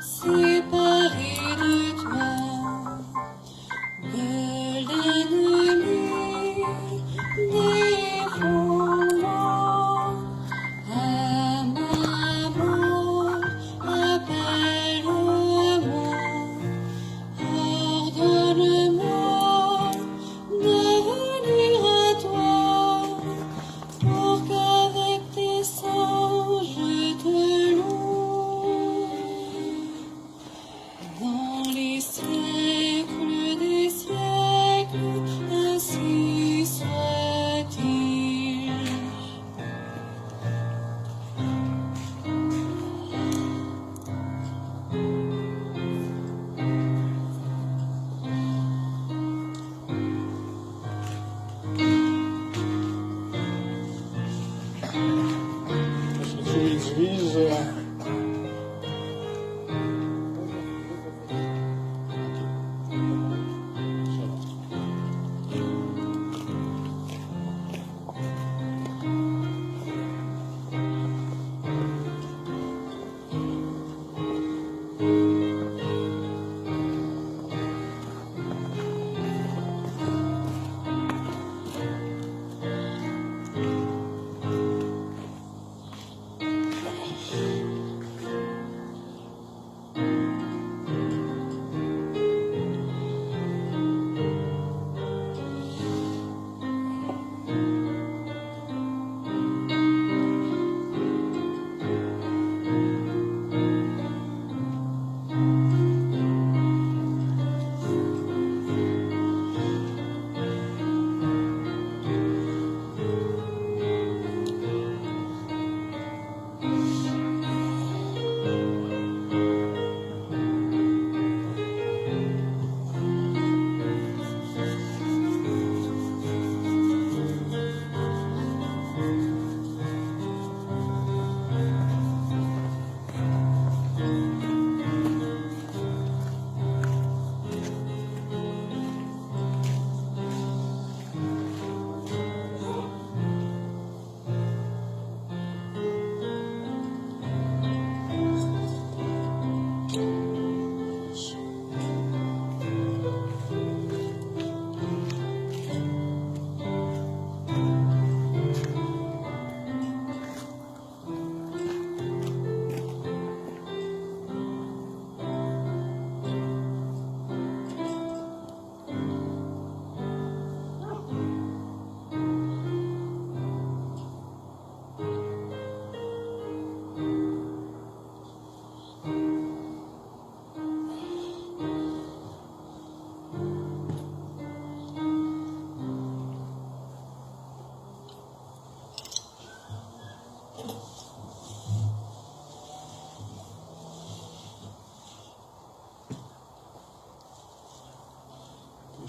séparé de toi. De l'ennemi défends-moi, à ma mort appelle-moi, ordonne-moi de venir à toi, pour qu'avec tes sangs je te loue. Dans les siècles des siècles, ainsi soit-il. Est-ce que tu les divises?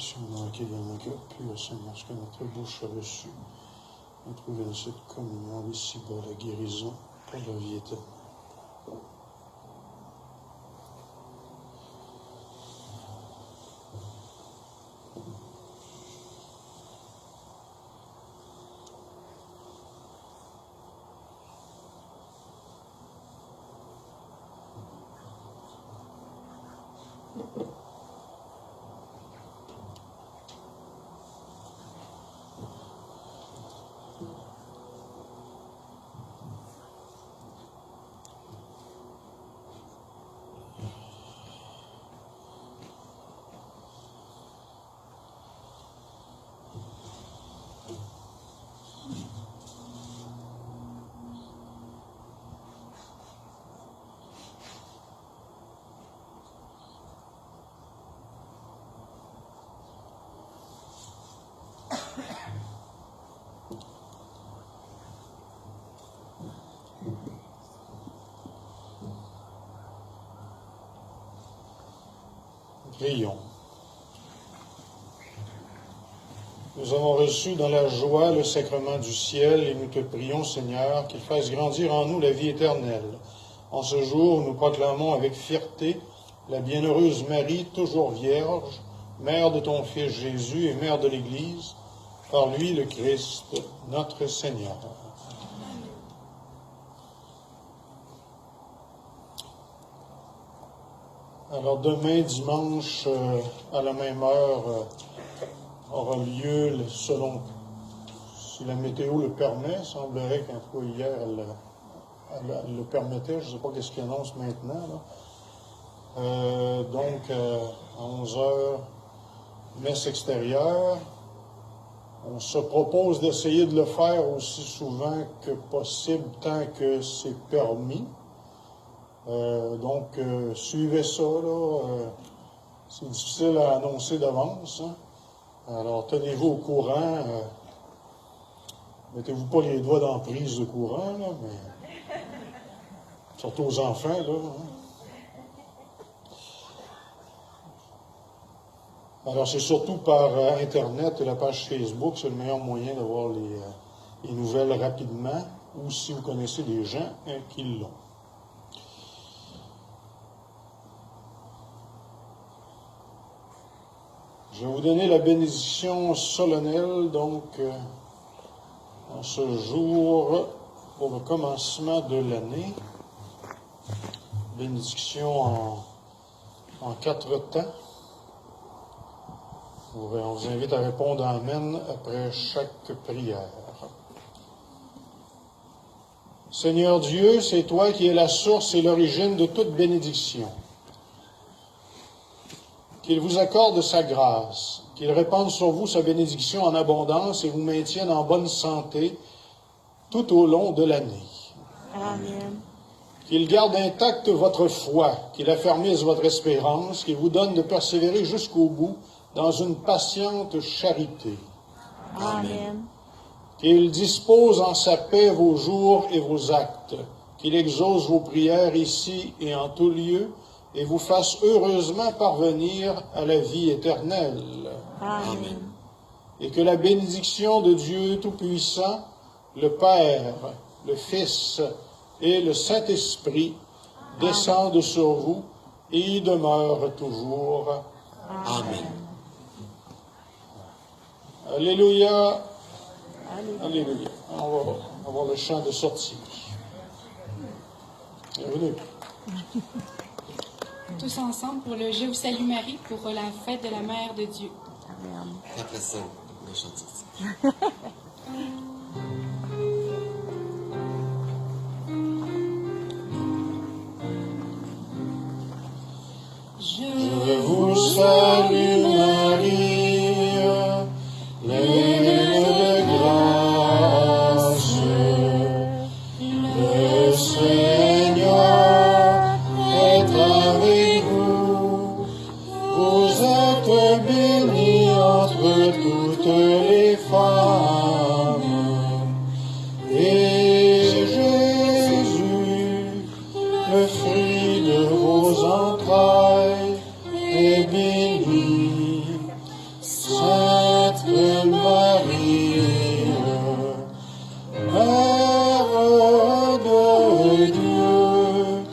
Si on a accueilli un cœur pur, Seigneur, ce que notre bouche a reçu, on trouve dans cette communion ici-bas la guérison pour la vie éternelle. Prions. Nous avons reçu dans la joie le sacrement du ciel et nous te prions, Seigneur, qu'il fasse grandir en nous la vie éternelle. En ce jour, nous proclamons avec fierté la bienheureuse Marie, toujours vierge, mère de ton Fils Jésus et mère de l'Église, par lui le Christ, notre Seigneur. Alors demain, dimanche, à la même heure, aura lieu, selon si la météo le permet. Il semblerait qu'en tout cas hier, elle le permettait. Je ne sais pas qu'est-ce qu'il annonce maintenant, là. Donc, à 11 heures, messe extérieure. On se propose d'essayer de le faire aussi souvent que possible, tant que c'est permis. Donc, suivez ça, là. C'est difficile à annoncer d'avance, hein. Alors, tenez-vous au courant. Mettez-vous pas les doigts dans la prise de courant, là, mais surtout aux enfants, là. Hein. Alors, c'est surtout par Internet et la page Facebook, c'est le meilleur moyen d'avoir les nouvelles rapidement, ou si vous connaissez des gens qui l'ont. Je vais vous donner la bénédiction solennelle, donc, en ce jour, pour le commencement de l'année. Bénédiction en 4 temps. On vous invite à répondre Amen après chaque prière. Seigneur Dieu, c'est toi qui es la source et l'origine de toute bénédiction. Qu'il vous accorde sa grâce, qu'il répande sur vous sa bénédiction en abondance et vous maintienne en bonne santé tout au long de l'année. Amen. Qu'il garde intacte votre foi, qu'il affermisse votre espérance, qu'il vous donne de persévérer jusqu'au bout dans une patiente charité. Amen. Qu'il dispose en sa paix vos jours et vos actes, qu'il exauce vos prières ici et en tout lieu, et vous fasse heureusement parvenir à la vie éternelle. Amen. Et que la bénédiction de Dieu Tout-Puissant, le Père, le Fils et le Saint-Esprit descendent sur vous et y demeurent toujours. Amen. Alléluia. Alléluia. On va avoir le chant de sortie. Bienvenue. Tous ensemble pour le Je vous salue Marie, pour la fête de la Mère de Dieu. Amen. Après ça, le chant de sortie. Je vous salue Marie, pleine de grâce. Le Seigneur est avec vous. Vous êtes bénie entre toutes les femmes. Et Jésus, le fruit de vos entrailles, est béni. Sainte Marie, Mère de Dieu,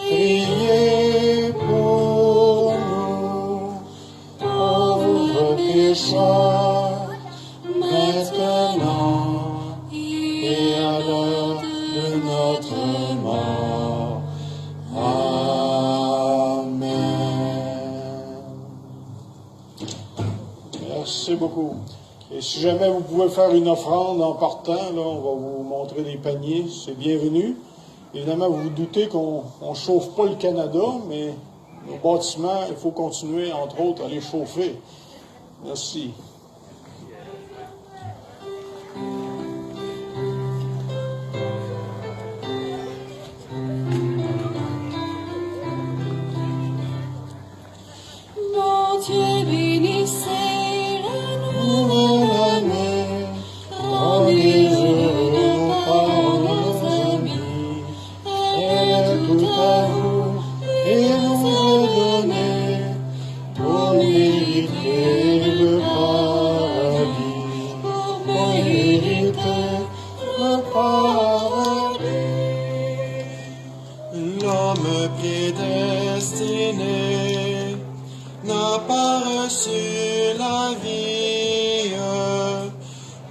priez pour nous, pauvres pécheurs, maintenant et à l'heure de notre mort. Amen. Merci beaucoup. Et si jamais vous pouvez faire une offrande en partant, là, on va vous montrer des paniers, c'est bienvenu. Évidemment, vous vous doutez qu'on ne chauffe pas le Canada, mais nos bâtiments, il faut continuer, entre autres, à les chauffer. Merci. Mon Dieu, bénissez la nouvelle année, rendez heureux par nos amis. Elle est tout à vous et nous est donnée pour mériter le paradis, pour mériter le paradis. L'homme prédestiné n'a pas reçu la vie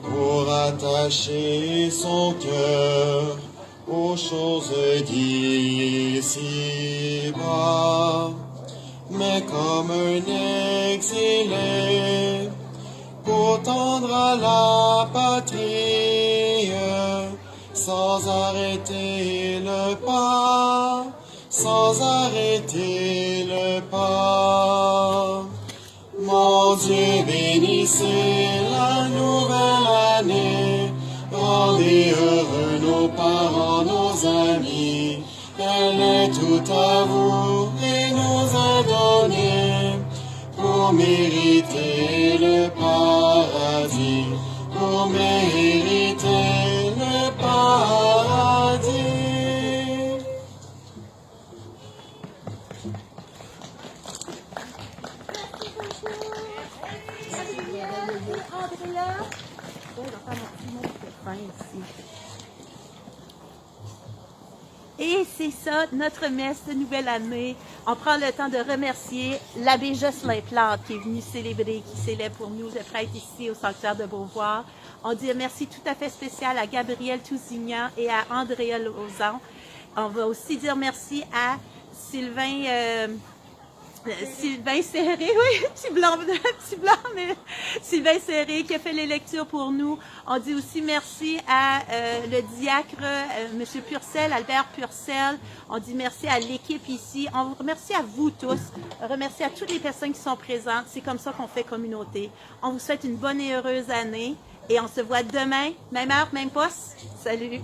pour attacher son cœur aux choses d'ici-bas. mais comme un exilé, pour tendre à la patrie, sans arrêter le pas, sans arrêter le pas. Mon Dieu, bénissez la nouvelle année, rendez heureux nos parents, nos amis. Elle est tout à vous et nous a donné pour mériter le paradis, pour mériter le paradis. Et c'est ça, notre messe de nouvelle année. On prend le temps de remercier l'abbé Jocelyn Plante qui est venu célébrer, qui célèbre pour nous le prêtre ici au sanctuaire de Beauvoir. On dit un merci tout à fait spécial à Gabriel Tousignan et à Andrea Lauzon. On va aussi dire merci à Sylvain Serré, oui, petit blanc, mais Sylvain Serré qui a fait les lectures pour nous. On dit aussi merci à le diacre, M. Purcell, Albert Purcell. On dit merci à l'équipe ici. On vous remercie à vous tous. On remercie à toutes les personnes qui sont présentes. C'est comme ça qu'on fait communauté. On vous souhaite une bonne et heureuse année et on se voit demain, même heure, même poste. Salut!